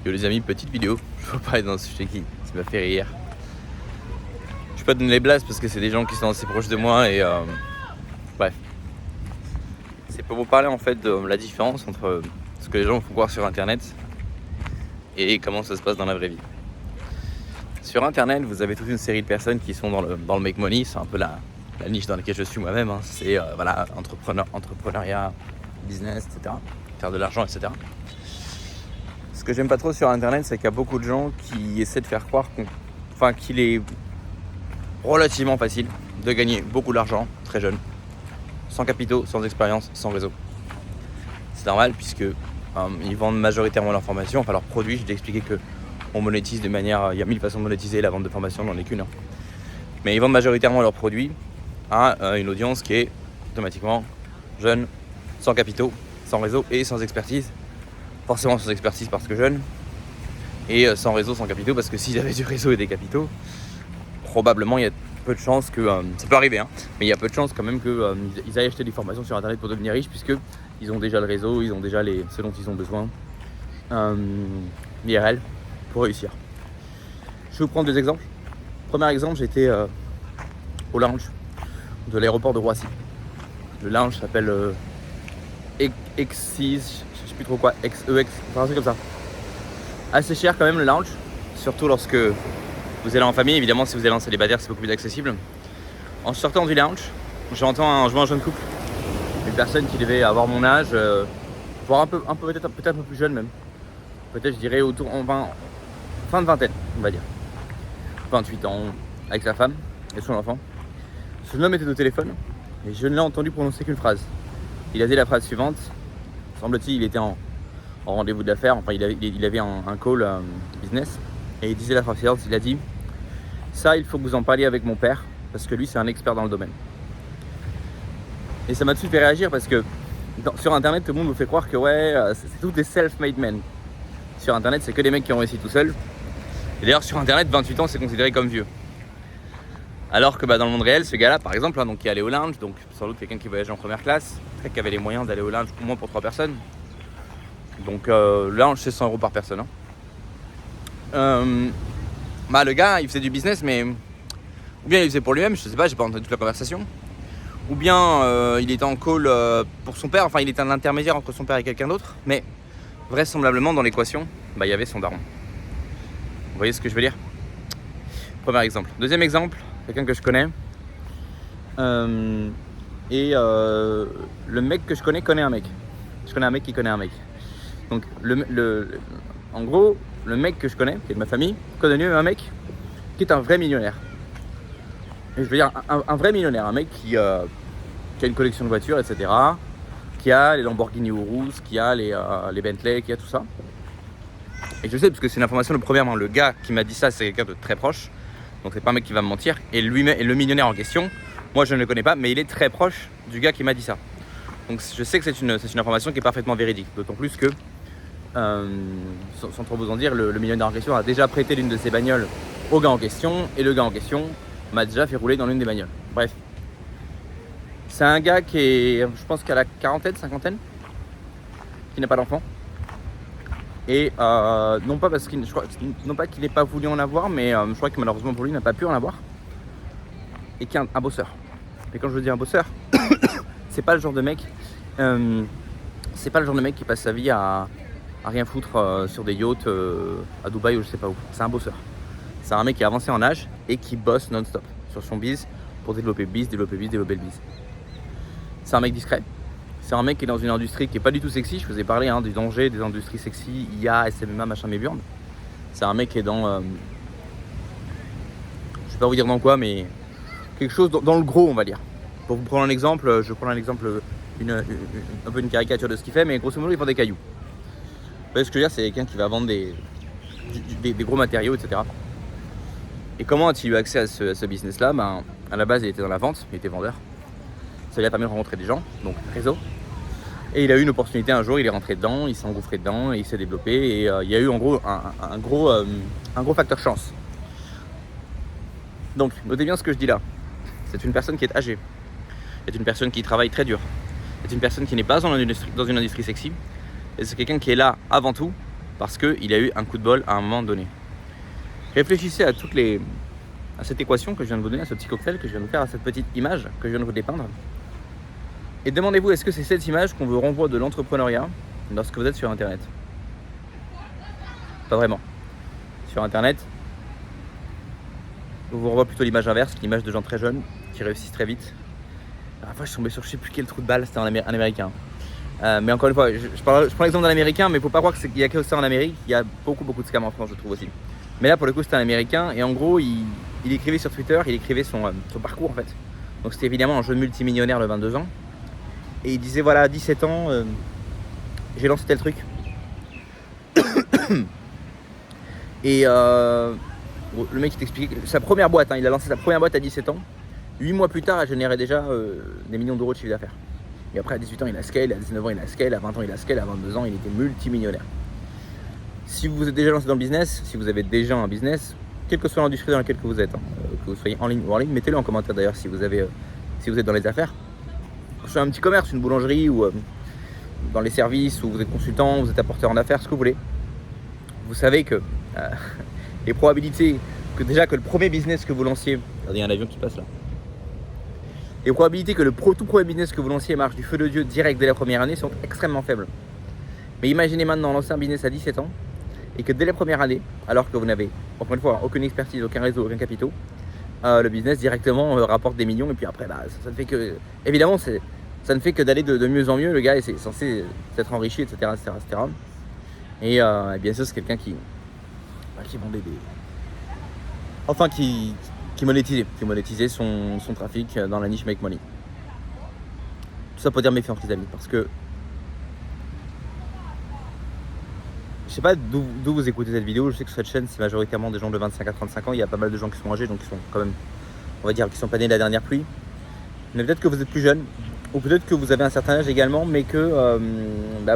Yo les amis, petite vidéo, je vais parler d'un sujet qui m'a fait rire. Je vais pas donner les blagues parce que c'est des gens qui sont assez proches de moi et bref. C'est pour vous parler en fait de la différence entre ce que les gens font croire sur internet et comment ça se passe dans la vraie vie. Sur internet, vous avez toute une série de personnes qui sont dans le make money, c'est un peu la niche dans laquelle je suis moi-même, hein. C'est voilà, entrepreneuriat, business, etc. Faire de l'argent, etc. Ce que j'aime pas trop sur internet, c'est qu'il y a beaucoup de gens qui essaient de faire croire qu'il est relativement facile de gagner beaucoup d'argent très jeune, sans capitaux, sans expérience, sans réseau. C'est normal puisque ils vendent majoritairement leur formation, enfin leurs produits. Je t'ai expliqué que on monétise de manière, il y a 1000 façons de monétiser la vente de formation, n'en est qu'une. Mais ils vendent majoritairement leurs produits à une audience qui est automatiquement jeune, sans capitaux, sans réseau et sans expertise. Forcément sans expertise parce que jeune, et sans réseau, sans capitaux, parce que s'ils avaient du réseau et des capitaux, probablement il y a peu de chances que, ça peut arriver, hein, mais il y a peu de chances quand même qu'ils aillent acheter des formations sur internet pour devenir riches, puisque ils ont déjà le réseau, ils ont déjà ce dont ils ont besoin, IRL, pour réussir. Je vais vous prendre deux exemples. Premier exemple, j'étais au lounge de l'aéroport de Roissy. Le lounge s'appelle X6, je sais plus trop quoi, XEX, enfin un truc comme ça. Assez cher quand même le lounge, surtout lorsque vous allez en famille. Évidemment, si vous allez en célibataire, c'est beaucoup plus accessible. En sortant du lounge, je vois un jeune couple, une personne qui devait avoir mon âge, voire peut-être un peu plus jeune même. Peut-être je dirais fin de vingtaine, on va dire. 28 ans, avec sa femme et son enfant. Ce jeune homme était au téléphone et je ne l'ai entendu prononcer qu'une phrase. Il a dit la phrase suivante. Semble-t-il, il était en rendez-vous d'affaires, enfin il avait un call business, et il disait la phrase suivante, il a dit « Ça, il faut que vous en parliez avec mon père, parce que lui, c'est un expert dans le domaine. » Et ça m'a tout de suite fait réagir, parce que sur internet, tout le monde vous fait croire que c'est tous des self-made men. Sur internet, c'est que des mecs qui ont réussi tout seuls. Et d'ailleurs, sur internet, 28 ans, c'est considéré comme vieux. Alors que dans le monde réel, ce gars-là, par exemple, donc, qui est allé au lounge, donc sans doute quelqu'un qui voyageait en première classe, qui avait les moyens d'aller au lounge au moins pour 3 personnes. Donc le lounge, c'est 100 € par personne. Le gars, il faisait du business, mais ou bien il faisait pour lui-même, je sais pas, j'ai pas entendu toute la conversation. Ou bien il était en call pour son père, enfin il était un intermédiaire entre son père et quelqu'un d'autre. Mais vraisemblablement, dans l'équation, il y avait son daron. Vous voyez ce que je veux dire? Premier exemple. Deuxième exemple, quelqu'un que je connais. Le mec que je connais un mec. Je connais un mec qui connaît un mec. Donc en gros, le mec que je connais, qui est de ma famille, connaît un mec qui est un vrai millionnaire. Et je veux dire un vrai millionnaire, un mec qui a une collection de voitures, etc. Qui a les Lamborghini Urus, qui a les Bentley, qui a tout ça. Et je sais, parce que c'est une information de première main. Le gars qui m'a dit ça, c'est quelqu'un de très proche. Donc c'est pas un mec qui va me mentir. Et le millionnaire en question, moi je ne le connais pas, mais il est très proche du gars qui m'a dit ça. Donc je sais que c'est une information qui est parfaitement véridique. D'autant plus que, sans trop vous en dire, le millionnaire en question a déjà prêté l'une de ses bagnoles au gars en question. Et le gars en question m'a déjà fait rouler dans l'une des bagnoles. Bref. C'est un gars qui est, je pense qu'à la quarantaine, cinquantaine, qui n'a pas d'enfant. Et non pas qu'il n'ait pas voulu en avoir, mais je crois que malheureusement pour lui, il n'a pas pu en avoir. Et qui est un bosseur. Et quand je dis un bosseur, c'est pas le genre de mec, qui passe sa vie à rien foutre sur des yachts à Dubaï ou je sais pas où. C'est un bosseur. C'est un mec qui est avancé en âge et qui bosse non-stop sur son biz pour développer le biz. C'est un mec discret. C'est un mec qui est dans une industrie qui est pas du tout sexy. Je vous ai parlé du danger des industries sexy, IA, SMMA, machin, mes burnes. C'est un mec qui est dans, je vais pas vous dire dans quoi, mais quelque chose dans le gros, on va dire. Pour vous prendre un exemple, je prends un exemple, un peu une caricature de ce qu'il fait, mais grosso modo, il vend des cailloux. Vous voyez ce que je veux dire, c'est quelqu'un qui va vendre des gros matériaux, etc. Et comment a-t-il eu accès à ce business-là? À la base, il était dans la vente, il était vendeur. Ça lui a permis de rencontrer des gens, donc réseau. Et il a eu une opportunité un jour, il est rentré dedans, il s'est engouffré dedans et il s'est développé. Et il y a eu en gros un gros facteur chance. Donc, notez bien ce que je dis là. C'est une personne qui est âgée. C'est une personne qui travaille très dur. C'est une personne qui n'est pas dans une industrie sexy. Et c'est quelqu'un qui est là avant tout parce qu'il a eu un coup de bol à un moment donné. Réfléchissez à cette équation que je viens de vous donner, à ce petit cocktail que je viens de faire, à cette petite image que je viens de vous dépeindre. Et demandez-vous, est-ce que c'est cette image qu'on vous renvoie de l'entrepreneuriat lorsque vous êtes sur Internet? Pas vraiment. Sur Internet, on vous renvoie plutôt l'image inverse, l'image de gens très jeunes qui réussissent très vite. La fois, je suis tombé sur je sais plus quel trou de balle, c'était un américain. Mais encore une fois, je prends l'exemple d'un américain, mais il ne faut pas croire qu'il n'y a que ça en Amérique. Il y a beaucoup de scams en France, je trouve aussi. Mais là, pour le coup, c'était un américain et en gros, il écrivait sur Twitter, il écrivait son parcours en fait. Donc c'était évidemment un jeune multimillionnaire de 22 ans. Et il disait voilà, à 17 ans, j'ai lancé tel truc. Et le mec il t'expliquait sa première boîte, il a lancé sa première boîte à 17 ans. 8 mois plus tard, elle générait déjà des millions d'euros de chiffre d'affaires. Et après, à 18 ans, il a scale, à 19 ans, il a scale, à 20 ans, il a scale, à 22 ans, il était multimillionnaire. Si vous êtes déjà lancé dans le business, si vous avez déjà un business, quelle que soit l'industrie dans laquelle vous êtes, que vous soyez en ligne ou en ligne, mettez-le en commentaire d'ailleurs si vous êtes dans les affaires. Que ce soit un petit commerce, une boulangerie ou dans les services, ou vous êtes consultant, vous êtes apporteur en affaires, ce que vous voulez. Vous savez que les probabilités que le premier business que vous lanciez, regardez, il y a un avion qui passe là. Les probabilités que le tout premier business que vous lanciez marche du feu de Dieu direct dès la première année sont extrêmement faibles. Mais imaginez maintenant lancer un business à 17 ans et que dès la première année, alors que vous n'avez, encore une fois, aucune expertise, aucun réseau, aucun capitaux, le business directement rapporte des millions et puis après, ça ne fait que, évidemment, ça ne fait que d'aller de mieux en mieux. Le gars est censé s'être enrichi, etc. Et bien sûr, c'est quelqu'un qui vendait des... Enfin, qui monétisait son trafic dans la niche Make Money. Tout ça pour dire méfiance les amis, parce que je sais pas d'où vous écoutez cette vidéo. Je sais que sur cette chaîne c'est majoritairement des gens de 25 à 35 ans. Il y a pas mal de gens qui sont âgés, donc qui sont quand même, on va dire, qui sont pas nés de la dernière pluie. Mais peut-être que vous êtes plus jeune, ou peut-être que vous avez un certain âge également, mais que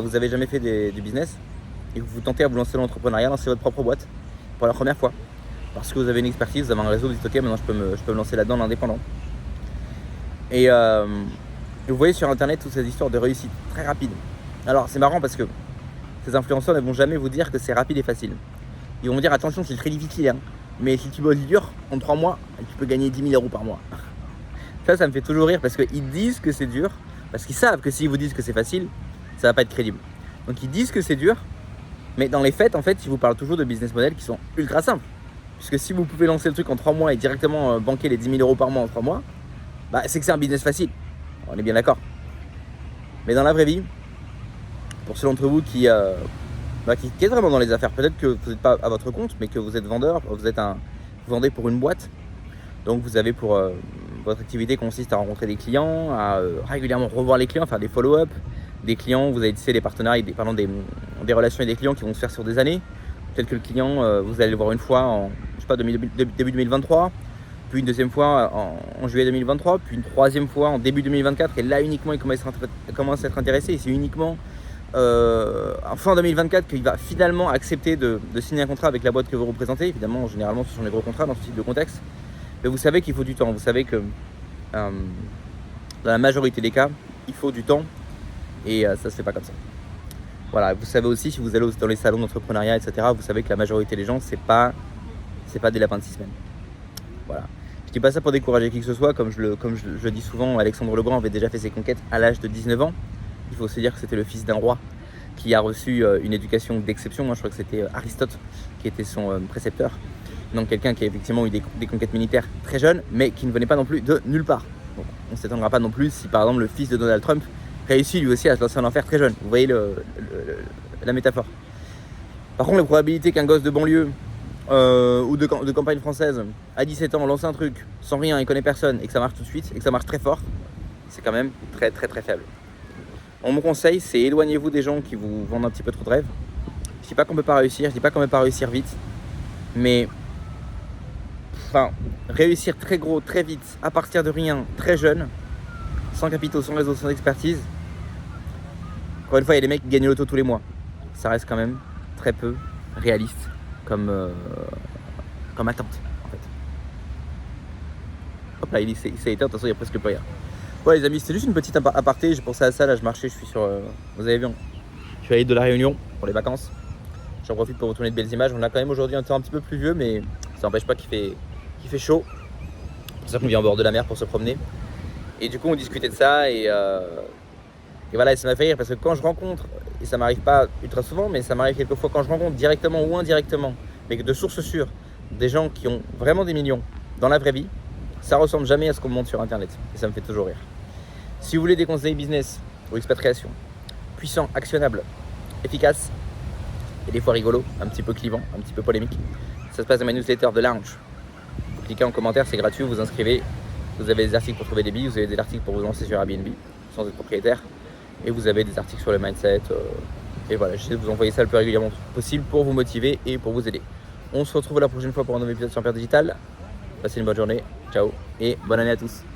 vous avez jamais fait du business et que vous tentez à vous lancer dans l'entrepreneuriat, lancer votre propre boîte pour la première fois. Parce que vous avez une expertise, vous avez un réseau, vous dites ok, maintenant je peux me lancer là-dedans en indépendant. Et vous voyez sur internet toutes ces histoires de réussite très rapide. Alors c'est marrant parce que ces influenceurs ne vont jamais vous dire que c'est rapide et facile. Ils vont vous dire attention, c'est très difficile, mais si tu bosses dur, en 3 mois, tu peux gagner 10 000 euros par mois. Ça me fait toujours rire parce qu'ils disent que c'est dur, parce qu'ils savent que s'ils vous disent que c'est facile, ça va pas être crédible. Donc ils disent que c'est dur, mais dans les faits, en fait, ils vous parlent toujours de business models qui sont ultra simples. Puisque si vous pouvez lancer le truc en 3 mois et directement banquer les 10 000 euros par mois en 3 mois, c'est que c'est un business facile. On est bien d'accord. Mais dans la vraie vie, pour ceux d'entre vous qui êtes vraiment dans les affaires, peut-être que vous n'êtes pas à votre compte, mais que vous êtes vendeur, vous vendez pour une boîte. Donc vous avez pour votre activité consiste à rencontrer des clients, à régulièrement revoir les clients, faire des follow-up des clients. Vous avez tissé des partenariats, des relations avec des clients qui vont se faire sur des années. Peut-être que le client, vous allez le voir une fois en début 2023, puis une deuxième fois en juillet 2023, puis une troisième fois en début 2024. Et là uniquement, il commence à être intéressé. Et c'est uniquement en fin 2024 qu'il va finalement accepter de signer un contrat avec la boîte que vous représentez. Évidemment, généralement, ce sont les gros contrats dans ce type de contexte. Mais vous savez qu'il faut du temps. Vous savez que dans la majorité des cas, il faut du temps. Et ça se fait pas comme ça. Voilà, vous savez aussi, si vous allez dans les salons d'entrepreneuriat, etc., vous savez que la majorité des gens, c'est pas des lapins de 6 semaines. Voilà. Je dis pas ça pour décourager qui que ce soit, comme je le dis souvent, Alexandre le Grand avait déjà fait ses conquêtes à l'âge de 19 ans. Il faut se dire que c'était le fils d'un roi qui a reçu une éducation d'exception. Moi, je crois que c'était Aristote qui était son précepteur. Donc quelqu'un qui a effectivement eu des conquêtes militaires très jeunes, mais qui ne venait pas non plus de nulle part. Donc, on ne s'étonnera pas non plus si par exemple le fils de Donald Trump réussit lui aussi à se lancer en enfer très jeune. Vous voyez la métaphore. Par contre, la probabilité qu'un gosse de banlieue ou de campagne française à 17 ans lance un truc sans rien, il connaît personne et que ça marche tout de suite et que ça marche très fort, c'est quand même très très très faible. Mon conseil, c'est éloignez-vous des gens qui vous vendent un petit peu trop de rêves. Je dis pas qu'on peut pas réussir, je dis pas qu'on peut pas réussir vite, mais réussir très gros, très vite, à partir de rien, très jeune, sans capitaux, sans réseau, sans expertise. Encore une fois, il y a des mecs qui gagnent l'auto tous les mois. Ça reste quand même très peu réaliste comme attente, en fait. Hop là, il s'est éteint, de toute façon, il n'y a presque plus rien. Ouais les amis, c'était juste une petite aparté, j'ai pensé à ça, là je marchais, je suis sur... vous avez vu, je suis allé de la Réunion pour les vacances. J'en profite pour vous tourner de belles images. On a quand même aujourd'hui un temps un petit peu pluvieux, mais ça n'empêche pas qu'il fait chaud. C'est pour ça qu'on vient au bord de la mer pour se promener. Et du coup, on discutait de ça et voilà, et ça m'a fait rire parce que quand je rencontre, et ça m'arrive pas ultra souvent, mais ça m'arrive quelquefois quand je rencontre directement ou indirectement, mais de sources sûres, des gens qui ont vraiment des millions dans la vraie vie, ça ressemble jamais à ce qu'on me montre sur internet. Et ça me fait toujours rire. Si vous voulez des conseils business ou expatriation, puissants, actionnables, efficaces, et des fois rigolos, un petit peu clivants, un petit peu polémiques, ça se passe dans ma newsletter de Lounge. Vous cliquez en commentaire, c'est gratuit, vous inscrivez. Vous avez des articles pour trouver des billes, vous avez des articles pour vous lancer sur Airbnb sans être propriétaire. Et vous avez des articles sur le mindset. Et voilà, j'essaie de vous envoyer ça le plus régulièrement possible pour vous motiver et pour vous aider. On se retrouve la prochaine fois pour un nouvel épisode sur Père Digital. Passez une bonne journée, ciao et bonne année à tous.